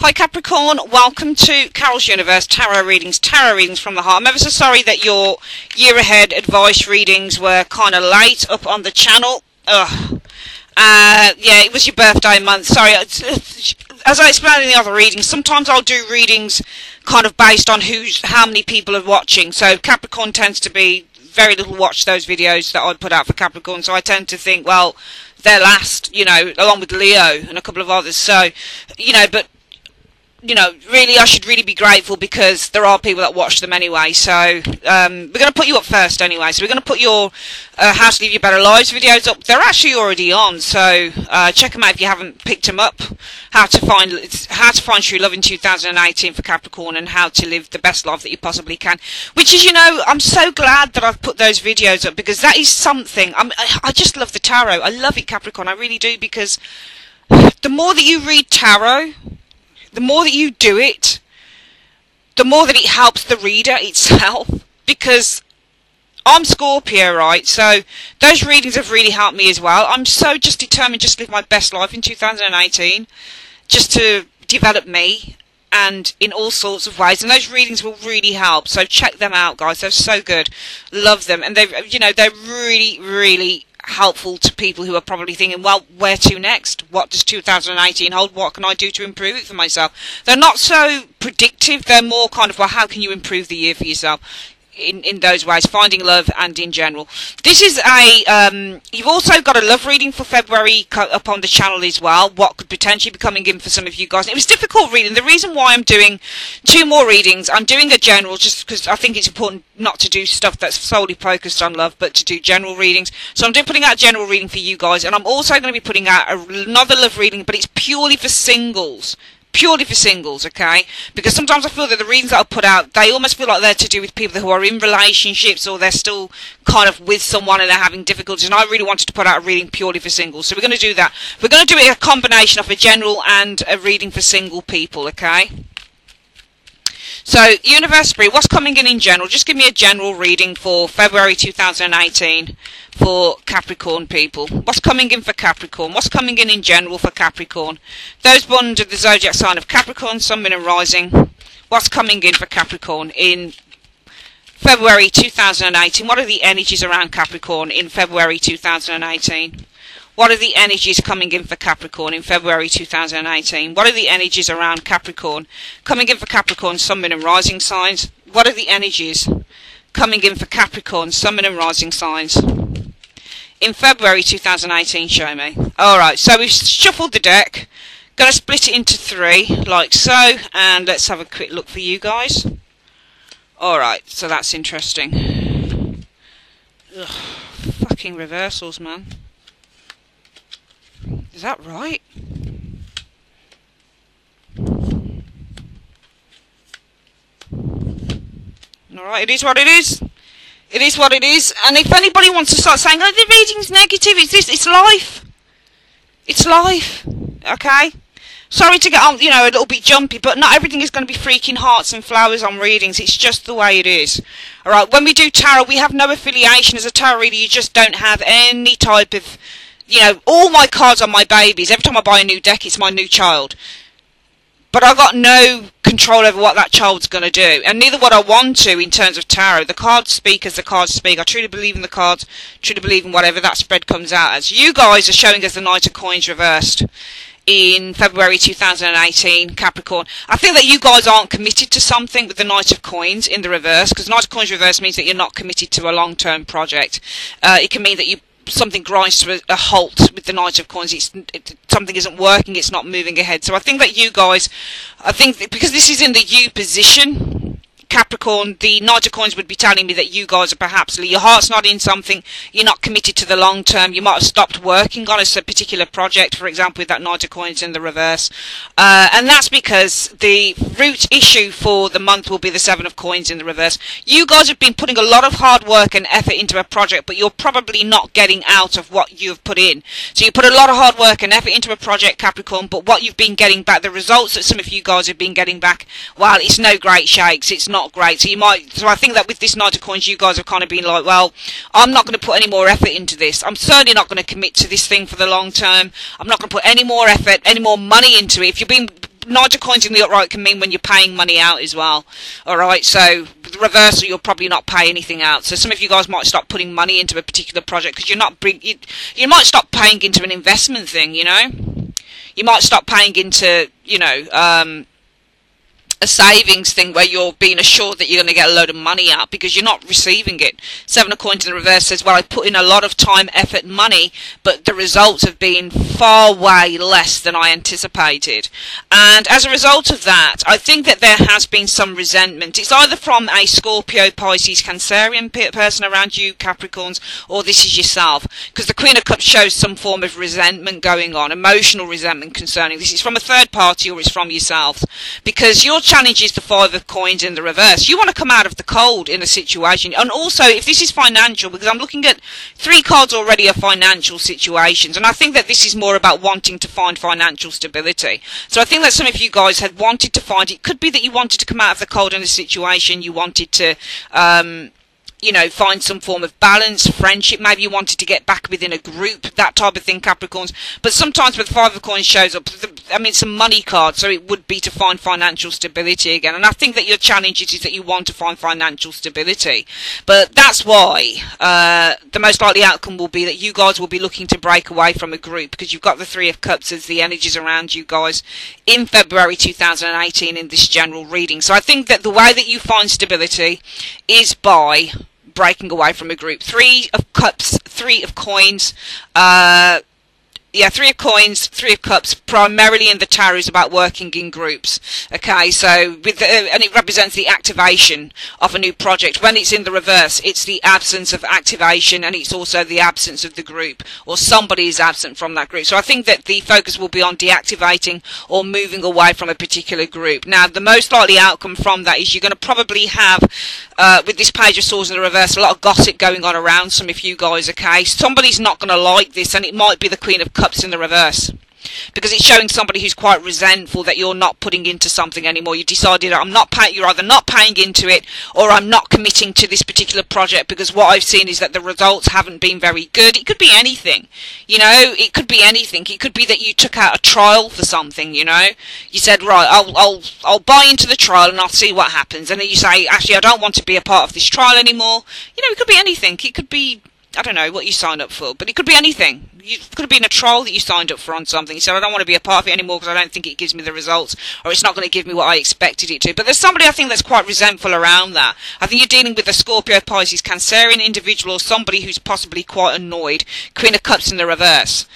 Hi Capricorn, welcome to Carol's Universe Tarot Readings from the Heart. I'm ever so sorry that your year ahead advice readings were kind of late up on the channel. Yeah, it was your birthday month. Sorry, as I explained in the other readings, sometimes I'll do readings kind of based on how many people are watching. So Capricorn tends to be very little watch those videos that I put out for Capricorn. So I tend to think, well, they're last, you know, along with Leo and a couple of others. So, you know, but really, I should really be grateful because there are people that watch them anyway. So we're going to put you up first anyway. So we're going to put your How to Live Your Better Lives videos up. They're actually already on, so check them out if you haven't picked them up. How to find true love in 2018 for Capricorn, and how to live the best life that you possibly can. Which is, you know, I'm so glad that I've put those videos up because that is something. I just love the tarot. I love it, Capricorn. I really do, because the more that you read tarot, the more that you do it, the more that it helps the reader itself. Because I'm Scorpio, right? So those readings have really helped me as well. I'm so just determined just to live my best life in 2018, just to develop me and in all sorts of ways. And those readings will really help. So check them out, guys. They're so good. Love them. And they're really, really helpful to people who are probably thinking, well, where to next? What does 2018 hold? What can I do to improve it for myself? They're not so predictive. They're more kind of, well, how can you improve the year for yourself in those ways, finding love and in general. This is a you've also got a love reading for February up on the channel as well, what could potentially be coming in for some of you guys. And it was difficult reading. The reason why I'm doing 2 more readings, I'm doing a general just because I think it's important not to do stuff that's solely focused on love, but to do general readings. So I'm putting out a general reading for you guys, and I'm also going to be putting out another love reading, but it's purely for singles. Purely for singles, okay? Because sometimes I feel that the readings that I put out, they almost feel like they're to do with people who are in relationships, or they're still kind of with someone and they're having difficulties. And I really wanted to put out a reading purely for singles. So we're going to do that. We're going to do it a combination of a general and a reading for single people, okay? So, Universe Spirit, what's coming in general? Just give me a general reading for February 2018 for Capricorn people. What's coming in for Capricorn? What's coming in general for Capricorn? Those born under the zodiac sign of Capricorn, Sun, Moon and Rising. What's coming in for Capricorn in February 2018? What are the energies around Capricorn in February 2018? What are the energies coming in for Capricorn in February 2018? What are the energies around Capricorn coming in for Capricorn, Sun, Moon and Rising signs? What are the energies coming in for Capricorn, Sun, Moon and Rising signs in February 2018? Show me. Alright, so we've shuffled the deck. Going to split it into 3, like so. And let's have a quick look for you guys. Alright, so that's interesting. Ugh, fucking reversals, man. Is that right? Alright, it is what it is. It is what it is. And if anybody wants to start saying, oh, the reading's negative, it's life. It's life. Okay? Sorry to get on, you know, a little bit jumpy, but not everything is going to be freaking hearts and flowers on readings. It's just the way it is. Alright, when we do tarot, we have no affiliation as a tarot reader. You just don't have any type of, you know, all my cards are my babies. Every time I buy a new deck, it's my new child. But I've got no control over what that child's going to do. And neither would I want to in terms of tarot. The cards speak as the cards speak. I truly believe in the cards. Truly believe in whatever that spread comes out as. You guys are showing us the Knight of Coins reversed in February 2018, Capricorn. I think that you guys aren't committed to something with the Knight of Coins in the reverse. Because Knight of Coins reverse means that you're not committed to a long-term project. It can mean that something grinds to a halt with the Knight of Coins. Something isn't working, it's not moving ahead. So I think that you guys, because this is in the you position, Capricorn, the Knight of Coins would be telling me that you guys are perhaps, your heart's not in something, you're not committed to the long term, you might have stopped working on a particular project, for example, with that Knight of Coins in the reverse. And that's because the root issue for the month will be the 7 of Coins in the reverse. You guys have been putting a lot of hard work and effort into a project, but you're probably not getting out of what you've put in. So you put a lot of hard work and effort into a project, Capricorn, but what you've been getting back, the results that some of you guys have been getting back, well, it's no great shakes, it's not great. So I think that with this Knight of Coins, you guys have kind of been like, well, I'm not going to put any more effort into this. I'm certainly not going to commit to this thing for the long term. I'm not going to put any more effort, any more money into it. If you've been Knight of Coins in the upright can mean when you're paying money out as well. Alright, so with the reversal, you'll probably not pay anything out. So some of you guys might stop putting money into a particular project because you might stop paying into an investment thing, you know. You might stop paying into, you know, a savings thing where you're being assured that you're going to get a load of money out because you're not receiving it. Seven of Coins in the reverse says, well, I put in a lot of time, effort, money, but the results have been far way less than I anticipated. And as a result of that, I think that there has been some resentment. It's either from a Scorpio, Pisces, Cancerian person around you, Capricorns, or this is yourself. Because the Queen of Cups shows some form of resentment going on, emotional resentment concerning this. It's from a third party or it's from yourself. Because you're challenge is the Five of Coins in the reverse. You want to come out of the cold in a situation. And also, if this is financial, because I'm looking at 3 cards already of financial situations, and I think that this is more about wanting to find financial stability. So I think that some of you guys had wanted to find, it could be that you wanted to come out of the cold in a situation, you wanted to you know, find some form of balance, friendship, maybe you wanted to get back within a group, that type of thing, Capricorns. But sometimes when the Five of Coins shows up, I mean, it's a money card, so it would be to find financial stability again. And I think that your challenge is that you want to find financial stability. But that's why the most likely outcome will be that you guys will be looking to break away from a group, because you've got the Three of Cups as the energies around you guys in February 2018 in this general reading. So I think that the way that you find stability is by breaking away from a group. Three of Cups, Three of Coins, yeah, Three of Coins, Three of Cups, primarily in the tarot is about working in groups. Okay, so with and it represents the activation of a new project. When it's in the reverse, it's the absence of activation, and it's also the absence of the group, or somebody is absent from that group. So I think that the focus will be on deactivating or moving away from a particular group. Now, the most likely outcome from that is you're going to probably have, with this Page of Swords in the reverse, a lot of gossip going on around some of you guys. Okay, somebody's not going to like this, and it might be the Queen of Cups in the reverse, because it's showing somebody who's quite resentful that you're not putting into something anymore. You decided, you're either not paying into it, or I'm not committing to this particular project because what I've seen is that the results haven't been very good. It could be anything, you know. It could be anything. It could be that you took out a trial for something, you know. You said, right, I'll buy into the trial and I'll see what happens, and then you say, actually, I don't want to be a part of this trial anymore. You know, it could be anything. It could be, I don't know what you signed up for, but it could be anything. It could have been a trial that you signed up for on something. You said, I don't want to be a part of it anymore because I don't think it gives me the results, or it's not going to give me what I expected it to. But there's somebody, I think, that's quite resentful around that. I think you're dealing with a Scorpio, Pisces, Cancerian individual, or somebody who's possibly quite annoyed. Queen of Cups in the reverse.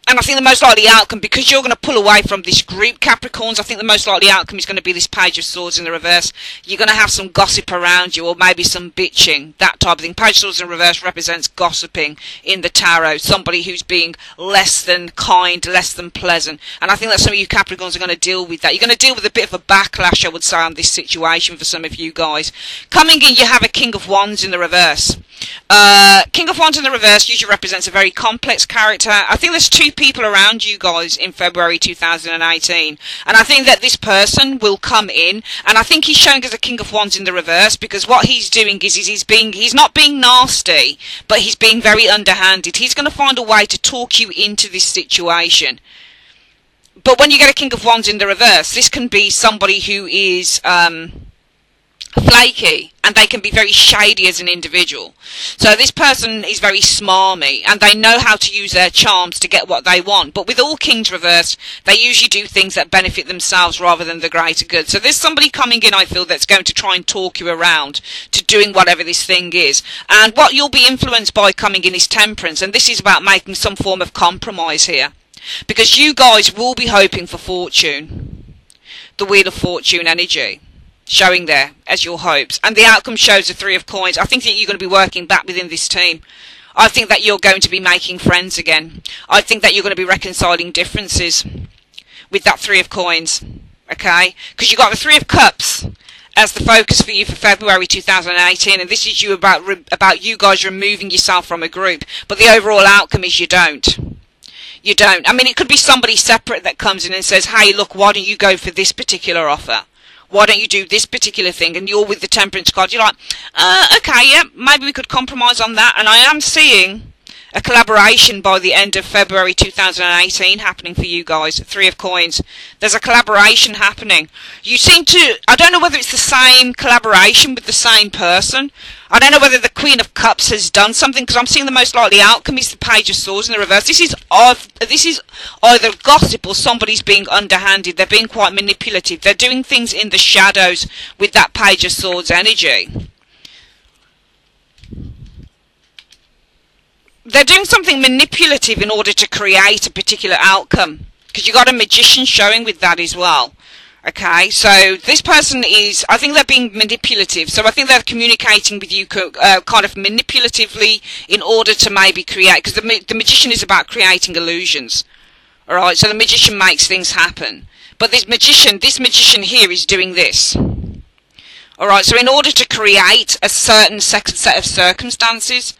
And I think the most likely outcome, because you're going to pull away from this group, Capricorns, I think the most likely outcome is going to be this Page of Swords in the reverse. You're going to have some gossip around you, or maybe some bitching, that type of thing. Page of Swords in reverse represents gossiping in the tarot, somebody who's being less than kind, less than pleasant. And I think that some of you Capricorns are going to deal with that. You're going to deal with a bit of a backlash, I would say, on this situation for some of you guys. Coming in, you have a King of Wands in the reverse. King of Wands in the reverse usually represents a very complex character. I think there's 2 people around you guys in February 2018, and I think that this person will come in, and I think he's showing as a King of Wands in the reverse because what he's doing is he's not being nasty, but he's being very underhanded. He's going to find a way to talk you into this situation. But when you get a King of Wands in the reverse, this can be somebody who is flaky, and they can be very shady as an individual. So this person is very smarmy, and they know how to use their charms to get what they want. But with all Kings reversed, they usually do things that benefit themselves rather than the greater good. So there's somebody coming in, I feel, that's going to try and talk you around to doing whatever this thing is. And what you'll be influenced by coming in is Temperance, and this is about making some form of compromise here, because you guys will be hoping for fortune, the Wheel of Fortune energy showing there as your hopes, and the outcome shows the Three of Coins. I think that you're going to be working back within this team. I think that you're going to be making friends again. I think that you're going to be reconciling differences with that Three of Coins, okay? Because you've got the Three of Cups as the focus for you for February 2018, and this is about you guys removing yourself from a group, but the overall outcome is you don't. You don't. I mean, it could be somebody separate that comes in and says, hey, look, why don't you go for this particular offer? Why don't you do this particular thing? And you're with the Temperance card. You're like, okay, yeah, maybe we could compromise on that. And I am seeing a collaboration by the end of February 2018 happening for you guys. Three of Coins. There's a collaboration happening. You seem to, I don't know whether it's the same collaboration with the same person. I don't know whether the Queen of Cups has done something, because I'm seeing the most likely outcome is the Page of Swords in the reverse. This is either gossip or somebody's being underhanded. They're being quite manipulative. They're doing things in the shadows with that Page of Swords energy. They're doing something manipulative in order to create a particular outcome, because you've got a Magician showing with that as well. Okay, so this person is, I think they're being manipulative, so I think they're communicating with you kind of manipulatively in order to maybe create, because the Magician is about creating illusions. Alright, so the Magician makes things happen. But this magician here is doing this. Alright, so in order to create a certain second set of circumstances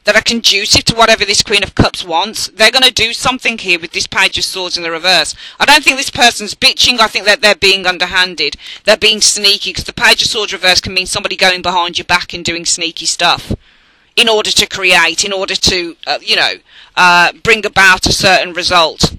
that are conducive to whatever this Queen of Cups wants, they're going to do something here with this Page of Swords in the reverse. I don't think this person's bitching. I think that they're being underhanded. They're being sneaky, because the Page of Swords reverse can mean somebody going behind your back and doing sneaky stuff in order to create, in order to, bring about a certain result.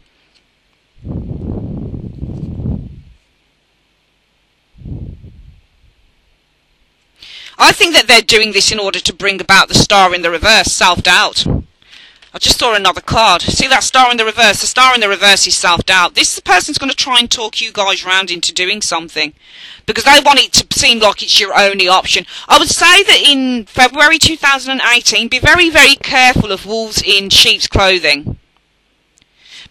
I think that they're doing this in order to bring about the Star in the reverse, self-doubt. I just saw another card. See that Star in the reverse? The Star in the reverse is self-doubt. This person's going to try and talk you guys round into doing something, because they want it to seem like it's your only option. I would say that in February 2018, be very, very careful of wolves in sheep's clothing.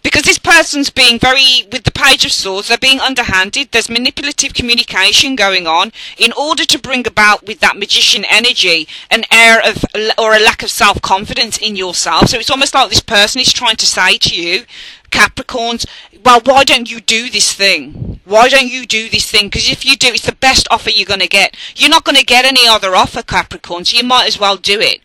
Because this person's being with the Page of Swords, they're being underhanded. There's manipulative communication going on in order to bring about with that Magician energy an air of, or a lack of self-confidence in yourself. So it's almost like this person is trying to say to you, Capricorns, well, why don't you do this thing? Why don't you do this thing? Because if you do, it's the best offer you're going to get. You're not going to get any other offer, Capricorn, so you might as well do it.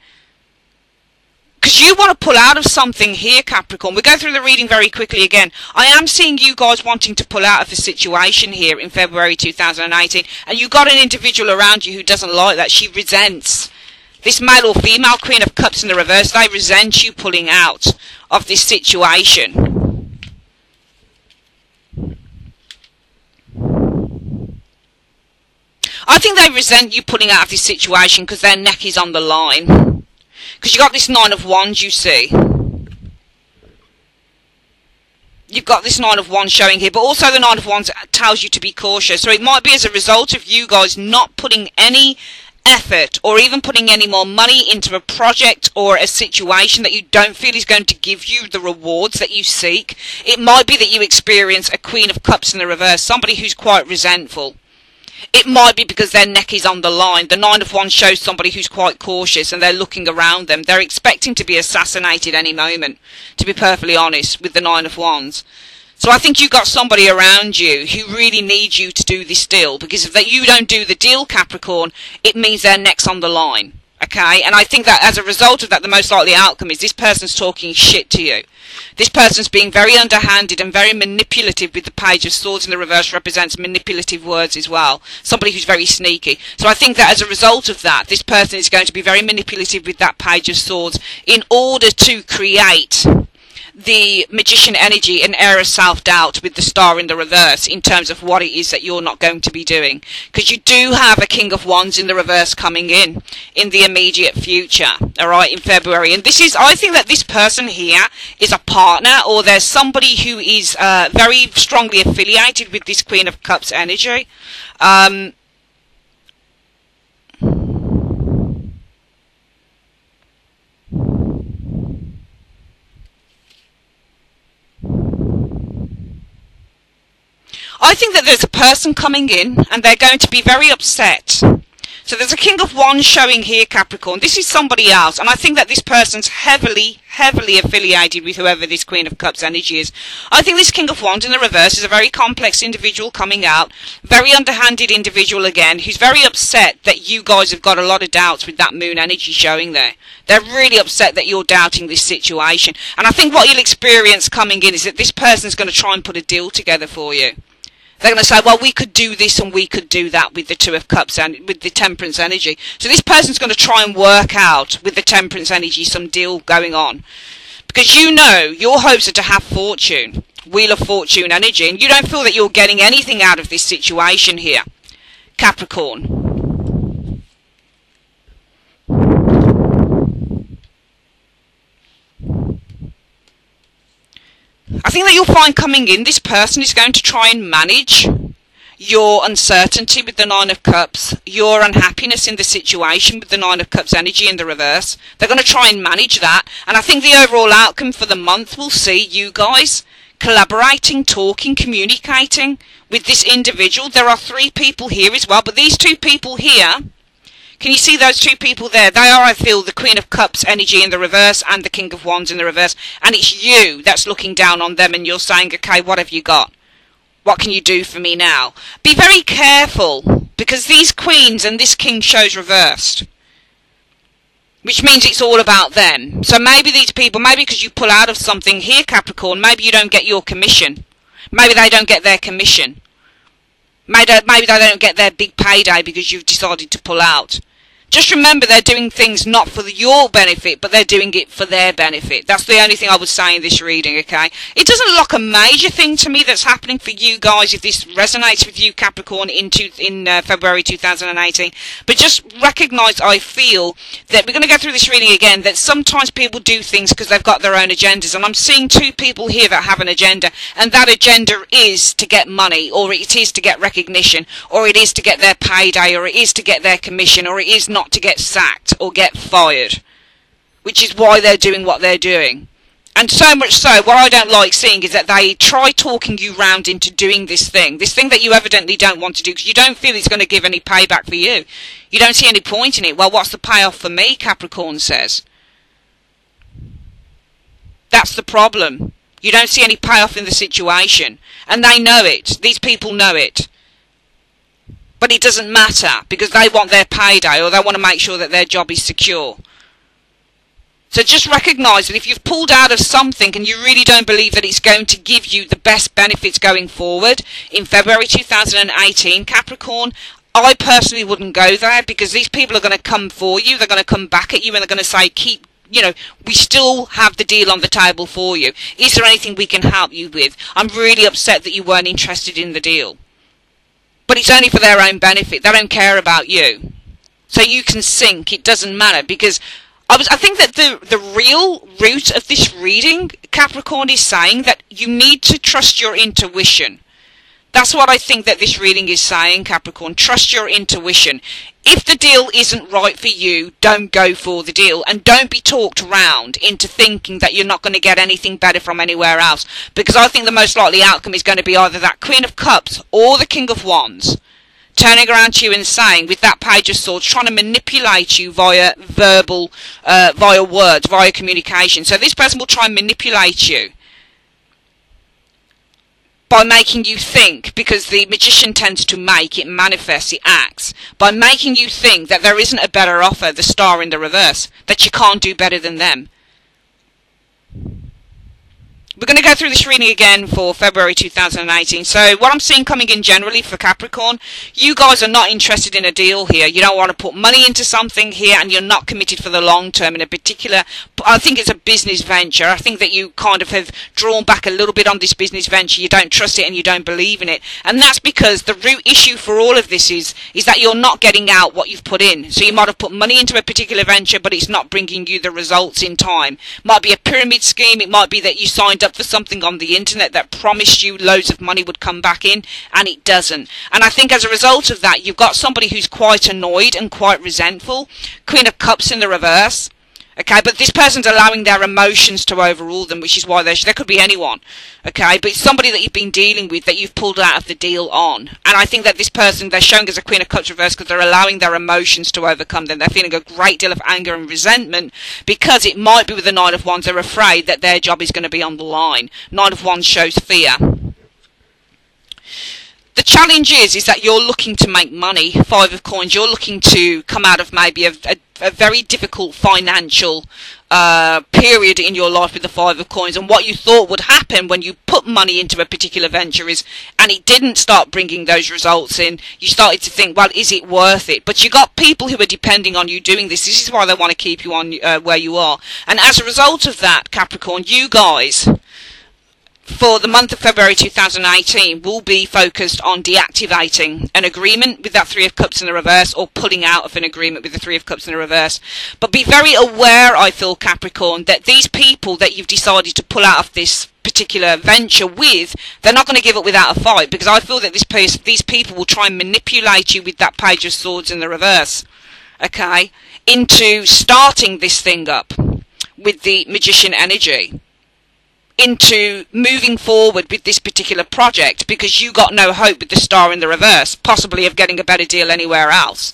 Because you want to pull out of something here, Capricorn. We'll go through the reading very quickly again. I am seeing you guys wanting to pull out of the situation here in February 2018. And you've got an individual around you who doesn't like that. She resents. This male or female Queen of Cups in the reverse, they resent you pulling out of this situation. I think they resent you pulling out of this situation because their neck is on the line. Because you've got this Nine of Wands, you see. You've got this Nine of Wands showing here, but also the Nine of Wands tells you to be cautious. So it might be as a result of you guys not putting any effort or even putting any more money into a project or a situation that you don't feel is going to give you the rewards that you seek. It might be that you experience a Queen of Cups in the reverse, somebody who's quite resentful. It might be because their neck is on the line. The Nine of Wands shows somebody who's quite cautious and they're looking around them. They're expecting to be assassinated any moment, to be perfectly honest, with the Nine of Wands. So I think you've got somebody around you who really needs you to do this deal, because if you don't do the deal, Capricorn, it means their neck's on the line. Okay? And I think that as a result of that, the most likely outcome is this person's talking shit to you. This person's being very underhanded and very manipulative with the Page of Swords in the reverse represents manipulative words as well. Somebody who's very sneaky. So I think that as a result of that, this person is going to be very manipulative with that Page of Swords in order to create the Magician energy and air of self-doubt with the Star in the reverse in terms of what it is that you're not going to be doing. Because you do have a King of Wands in the reverse coming in the immediate future, alright, in February. And this is, I think that this person here is a partner, or there's somebody who is very strongly affiliated with this Queen of Cups energy. I think that there's a person coming in and they're going to be very upset. So there's a King of Wands showing here, Capricorn. This is somebody else, and I think that this person's heavily affiliated with whoever this Queen of Cups energy is. I think this King of Wands in the reverse is a very complex individual coming out, very underhanded individual again, who's very upset that you guys have got a lot of doubts with that Moon energy showing there. They're really upset that you're doubting this situation. And I think what you'll experience coming in is that this person's going to try and put a deal together for you. They're going to say, well, we could do this and we could do that with the Two of Cups and with the Temperance energy. So this person's going to try and work out with the Temperance energy some deal going on. Because you know your hopes are to have fortune, Wheel of Fortune energy, and you don't feel that you're getting anything out of this situation here, Capricorn. I think that you'll find coming in, this person is going to try and manage your uncertainty with the Nine of Cups, your unhappiness in the situation with the Nine of Cups energy in the reverse. They're going to try and manage that. And I think the overall outcome for the month will see you guys collaborating, talking, communicating with this individual. There are 3 people here as well, but these 2 people here, can you see those 2 people there? They are, I feel, the Queen of Cups energy in the reverse and the King of Wands in the reverse. And it's you that's looking down on them and you're saying, okay, what have you got? What can you do for me now? Be very careful, because these queens and this king shows reversed, which means it's all about them. So maybe these people, maybe because you pull out of something here, Capricorn, maybe you don't get your commission. Maybe they don't get their commission. Maybe they don't get their big payday because you've decided to pull out. Just remember, they're doing things not for your benefit, but they're doing it for their benefit. That's the only thing I would say in this reading, okay? It doesn't look a major thing to me that's happening for you guys, if this resonates with you, Capricorn, in February 2018. But just recognise, I feel, that we're going to go through this reading again, that sometimes people do things because they've got their own agendas. And I'm seeing 2 people here that have an agenda, and that agenda is to get money, or it is to get recognition, or it is to get their payday, or it is to get their commission, or it is not to get sacked or get fired, which is why they're doing what they're doing. And so much so, what I don't like seeing is that they try talking you round into doing this thing that you evidently don't want to do, because you don't feel it's going to give any payback for you. You don't see any point in it. Well, what's the payoff for me, Capricorn says. That's the problem. You don't see any payoff in the situation, and they know it. These people know it. But it doesn't matter, because they want their payday, or they want to make sure that their job is secure. So just recognise that if you've pulled out of something and you really don't believe that it's going to give you the best benefits going forward in February 2018, Capricorn, I personally wouldn't go there, because these people are going to come for you, they're going to come back at you, and they're going to say, we still have the deal on the table for you. Is there anything we can help you with? I'm really upset that you weren't interested in the deal. But it's only for their own benefit. They don't care about you. So you can sink. It doesn't matter. Because I think that the real root of this reading, Capricorn, is saying that you need to trust your intuition. That's what I think that this reading is saying, Capricorn. Trust your intuition. If the deal isn't right for you, don't go for the deal. And don't be talked around into thinking that you're not going to get anything better from anywhere else. Because I think the most likely outcome is going to be either that Queen of Cups or the King of Wands turning around to you and saying, with that Page of Swords, trying to manipulate you via verbal, via words, via communication. So this person will try and manipulate you by making you think, because the Magician tends to make, it manifests, it acts, by making you think that there isn't a better offer, the Star in the reverse, that you can't do better than them. We're going to go through this reading again for February 2018. So what I'm seeing coming in generally for Capricorn, you guys are not interested in a deal here. You don't want to put money into something here, and you're not committed for the long term in a particular, I think it's a business venture. I think that you kind of have drawn back a little bit on this business venture. You don't trust it and you don't believe in it. And that's because the root issue for all of this is that you're not getting out what you've put in. So you might have put money into a particular venture, but it's not bringing you the results in time. It might be a pyramid scheme. It might be that you signed up for something on the internet that promised you loads of money would come back in, and it doesn't. And I think as a result of that, you've got somebody who's quite annoyed and quite resentful. Queen of Cups in the reverse. Okay, but this person's allowing their emotions to overrule them, which is why there could be anyone. Okay, but it's somebody that you've been dealing with, that you've pulled out of the deal on. And I think that this person, they're showing as a Queen of Cups reverse because they're allowing their emotions to overcome them. They're feeling a great deal of anger and resentment, because it might be with the Nine of Wands, they're afraid that their job is going to be on the line. Nine of Wands shows fear. The challenge is that you're looking to make money. Five of Coins, you're looking to come out of maybe a very difficult financial period in your life with the Five of Coins, and what you thought would happen when you put money into a particular venture is, and it didn't start bringing those results in, you started to think, well, is it worth it? But you got people who are depending on you doing this. This is why they want to keep you on where you are. And as a result of that, Capricorn, you guys, for the month of February 2018, will be focused on deactivating an agreement with that Three of Cups in the reverse, or pulling out of an agreement with the Three of Cups in the reverse. But be very aware, I feel, Capricorn, that these people that you've decided to pull out of this particular venture with, they're not going to give up without a fight, because I feel that these people will try and manipulate you with that Page of Swords in the reverse, okay, into starting this thing up with the Magician energy, into moving forward with this particular project, because you got no hope with the Star in the reverse, possibly of getting a better deal anywhere else.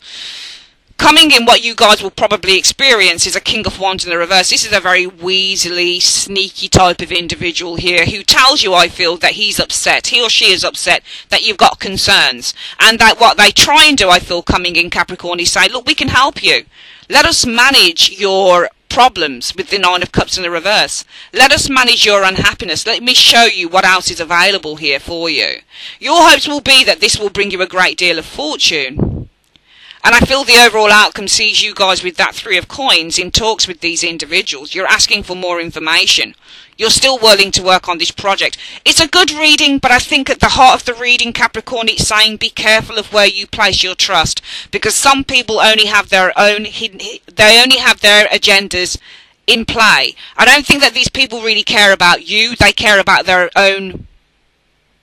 Coming in, what you guys will probably experience is a King of Wands in the reverse. This is a very weaselly, sneaky type of individual here who tells you, I feel, that he's upset, he or she is upset that you've got concerns, and that what they try and do, I feel, coming in, Capricorn, is say, look, we can help you. Let us manage your problems with the Nine of Cups in the reverse. Let us manage your unhappiness. Let me show you what else is available here for you. Your hopes will be that this will bring you a great deal of fortune. And I feel the overall outcome sees you guys with that Three of Coins in talks with these individuals. You're asking for more information. You're still willing to work on this project. It's a good reading, but I think at the heart of the reading, Capricorn, it's saying be careful of where you place your trust, because some people only have their own hidden, they only have their agendas in play. I don't think that these people really care about you. They care about their own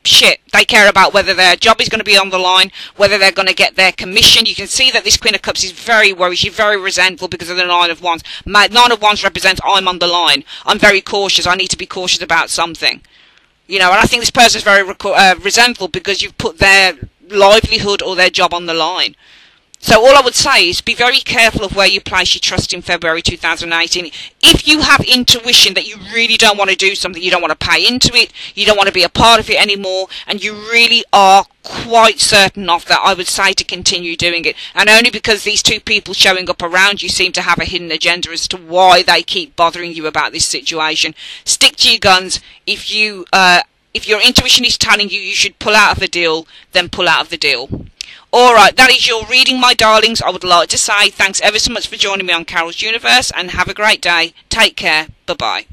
shit. They care about whether their job is going to be on the line, whether they're going to get their commission. You can see that this Queen of Cups is very worried. She's very resentful because of the Nine of Wands. Nine of Wands represents I'm on the line. I'm very cautious. I need to be cautious about something. You know, and I think this person is very resentful because you've put their livelihood or their job on the line. So all I would say is be very careful of where you place your trust in February 2018. If you have intuition that you really don't want to do something, you don't want to pay into it, you don't want to be a part of it anymore, and you really are quite certain of that, I would say to continue doing it. And only because these two people showing up around you seem to have a hidden agenda as to why they keep bothering you about this situation. Stick to your guns. If your intuition is telling you you should pull out of the deal, then pull out of the deal. Alright, that is your reading, my darlings. I would like to say thanks ever so much for joining me on Carol's Universe, and have a great day. Take care. Bye-bye.